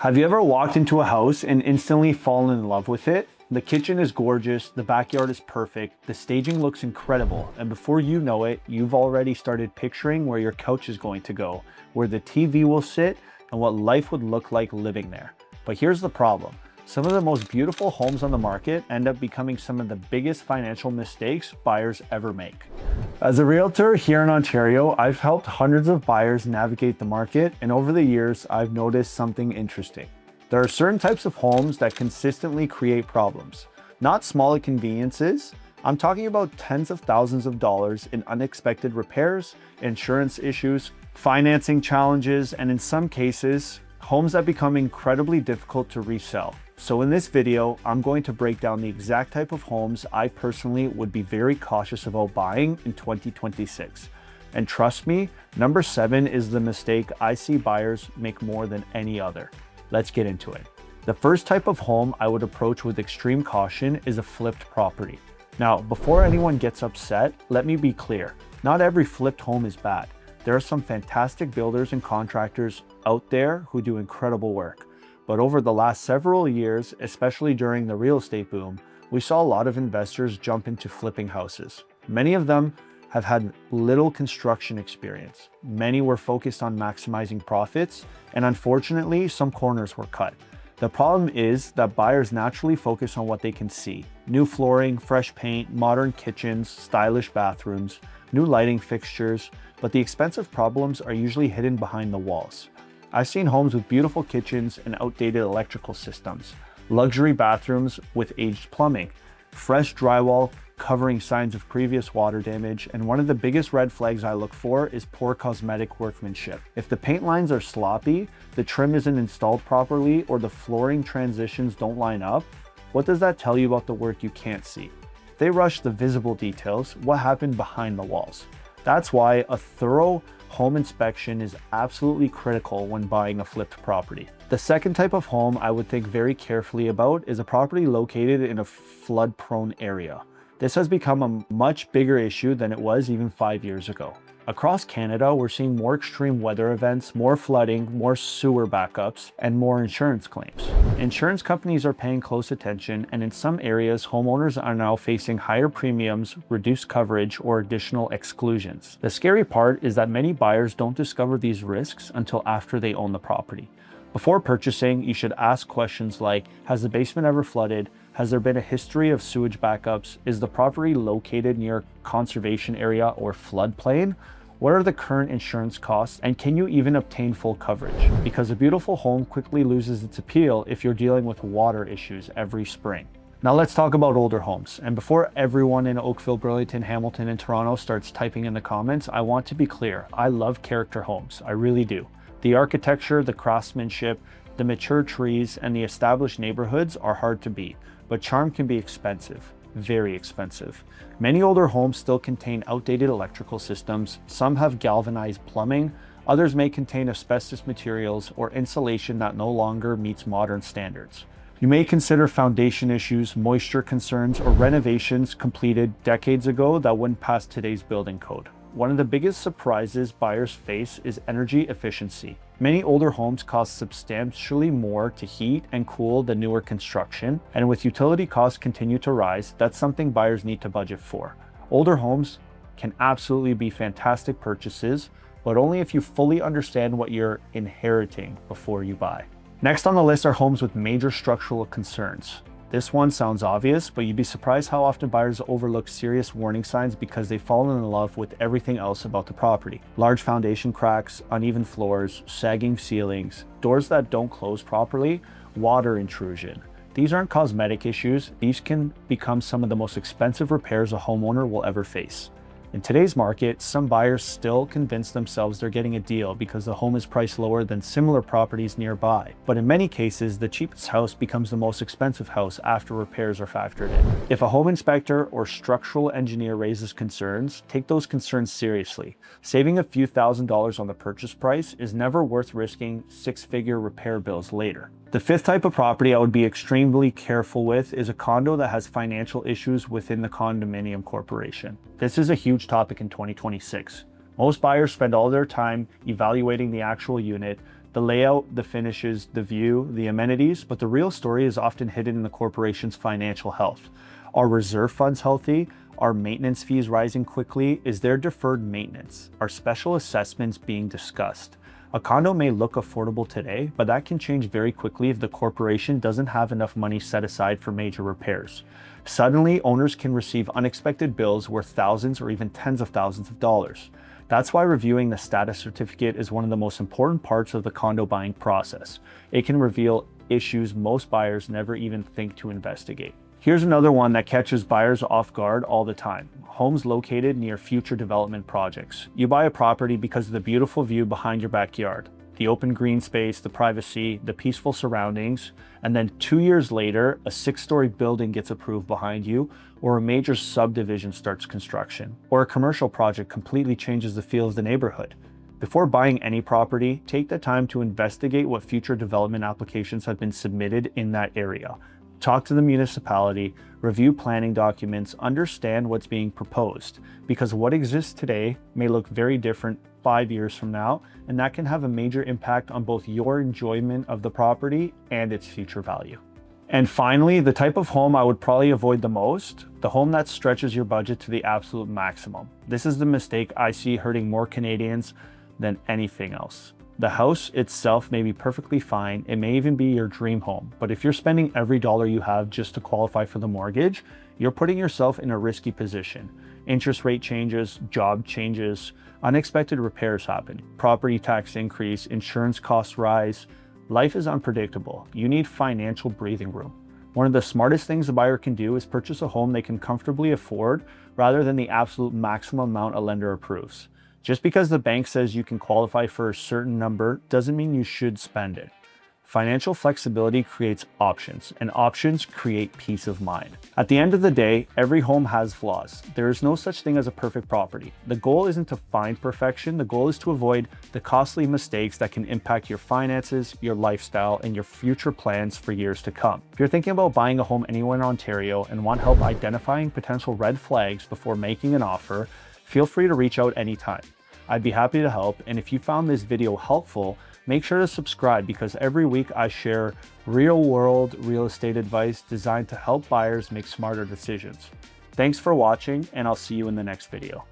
Have you ever walked into a house and instantly fallen in love with it? The kitchen is gorgeous, the backyard is perfect, the staging looks incredible, and before you know it, you've already started picturing where your couch is going to go, where the TV will sit, and what life would look like living there. But here's the problem. Some of the most beautiful homes on the market end up becoming some of the biggest financial mistakes buyers ever make. As a realtor here in Ontario, I've helped hundreds of buyers navigate the market, and over the years, I've noticed something interesting. There are certain types of homes that consistently create problems. Not small inconveniences. I'm talking about tens of thousands of dollars in unexpected repairs, insurance issues, financing challenges, and in some cases, homes that become incredibly difficult to resell. So in this video, I'm going to break down the exact type of homes I personally would be very cautious about buying in 2026. And trust me, number 7 is the mistake I see buyers make more than any other. Let's get into it. The first type of home I would approach with extreme caution is a flipped property. Now, before anyone gets upset, let me be clear. Not every flipped home is bad. There are some fantastic builders and contractors out there who do incredible work. But over the last several years, especially during the real estate boom, we saw a lot of investors jump into flipping houses. Many of them have had little construction experience. Many were focused on maximizing profits, and unfortunately, some corners were cut. The problem is that buyers naturally focus on what they can see. New flooring, fresh paint, modern kitchens, stylish bathrooms, new lighting fixtures, but the expensive problems are usually hidden behind the walls. I've seen homes with beautiful kitchens and outdated electrical systems, luxury bathrooms with aged plumbing, fresh drywall covering signs of previous water damage, and one of the biggest red flags I look for is poor cosmetic workmanship. If the paint lines are sloppy, the trim isn't installed properly, or the flooring transitions don't line up, what does that tell you about the work you can't see? If they rush the visible details, what happened behind the walls? That's why a thorough home inspection is absolutely critical when buying a flipped property. The second type of home I would think very carefully about is a property located in a flood-prone area. This has become a much bigger issue than it was even 5 years ago. Across Canada, we're seeing more extreme weather events, more flooding, more sewer backups, and more insurance claims. Insurance companies are paying close attention, and in some areas, homeowners are now facing higher premiums, reduced coverage, or additional exclusions. The scary part is that many buyers don't discover these risks until after they own the property. Before purchasing, you should ask questions like, has the basement ever flooded? Has there been a history of sewage backups? Is the property located near a conservation area or floodplain? What are the current insurance costs? And can you even obtain full coverage? Because a beautiful home quickly loses its appeal if you're dealing with water issues every spring. Now let's talk about older homes. And before everyone in Oakville, Burlington, Hamilton, and Toronto starts typing in the comments, I want to be clear. I love character homes. I really do. The architecture, the craftsmanship, the mature trees, and the established neighborhoods are hard to beat. But charm can be expensive, very expensive. Many older homes still contain outdated electrical systems. Some have galvanized plumbing. Others may contain asbestos materials or insulation that no longer meets modern standards. You may consider foundation issues, moisture concerns, or renovations completed decades ago that wouldn't pass today's building code. One of the biggest surprises buyers face is energy efficiency. Many older homes cost substantially more to heat and cool than newer construction, and with utility costs continue to rise, that's something buyers need to budget for. Older homes can absolutely be fantastic purchases, but only if you fully understand what you're inheriting before you buy. Next on the list are homes with major structural concerns. This one sounds obvious, but you'd be surprised how often buyers overlook serious warning signs because they've fallen in love with everything else about the property. Large foundation cracks, uneven floors, sagging ceilings, doors that don't close properly, water intrusion. These aren't cosmetic issues. These can become some of the most expensive repairs a homeowner will ever face. In today's market, some buyers still convince themselves they're getting a deal because the home is priced lower than similar properties nearby. But in many cases, the cheapest house becomes the most expensive house after repairs are factored in. If a home inspector or structural engineer raises concerns, take those concerns seriously. Saving a few $1,000s on the purchase price is never worth risking six-figure repair bills later. The fifth type of property I would be extremely careful with is a condo that has financial issues within the condominium corporation. This is a huge topic in 2026. Most buyers spend all their time evaluating the actual unit, The layout, the finishes, the view, the amenities, but the real story is often hidden in the corporation's financial health. Are reserve funds healthy? Are maintenance fees rising quickly? Is there deferred maintenance? Are special assessments being discussed? A condo may look affordable today, but that can change very quickly if the corporation doesn't have enough money set aside for major repairs. Suddenly, owners can receive unexpected bills worth thousands or even tens of thousands of dollars. That's why reviewing the status certificate is one of the most important parts of the condo buying process. It can reveal issues most buyers never even think to investigate. Here's another one that catches buyers off guard all the time. Homes located near future development projects. You buy a property because of the beautiful view behind your backyard, the open green space, the privacy, the peaceful surroundings, and then 2 years later, a 6-story building gets approved behind you, or a major subdivision starts construction, or a commercial project completely changes the feel of the neighborhood. Before buying any property, take the time to investigate what future development applications have been submitted in that area. Talk to the municipality, review planning documents, understand what's being proposed, because what exists today may look very different 5 years from now, and that can have a major impact on both your enjoyment of the property and its future value. And finally, the type of home I would probably avoid the most, the home that stretches your budget to the absolute maximum. This is the mistake I see hurting more Canadians than anything else. The house itself may be perfectly fine, it may even be your dream home, but if you're spending every dollar you have just to qualify for the mortgage, you're putting yourself in a risky position. Interest rate changes, job changes, unexpected repairs happen, property tax increase, insurance costs rise. Life is unpredictable. You need financial breathing room. One of the smartest things a buyer can do is purchase a home they can comfortably afford rather than the absolute maximum amount a lender approves. Just because the bank says you can qualify for a certain number doesn't mean you should spend it. Financial flexibility creates options, and options create peace of mind. At the end of the day, every home has flaws. There is no such thing as a perfect property. The goal isn't to find perfection, the goal is to avoid the costly mistakes that can impact your finances, your lifestyle, and your future plans for years to come. If you're thinking about buying a home anywhere in Ontario and want help identifying potential red flags before making an offer, feel free to reach out anytime. I'd be happy to help, and if you found this video helpful, make sure to subscribe because every week I share real-world real estate advice designed to help buyers make smarter decisions. Thanks for watching, and I'll see you in the next video.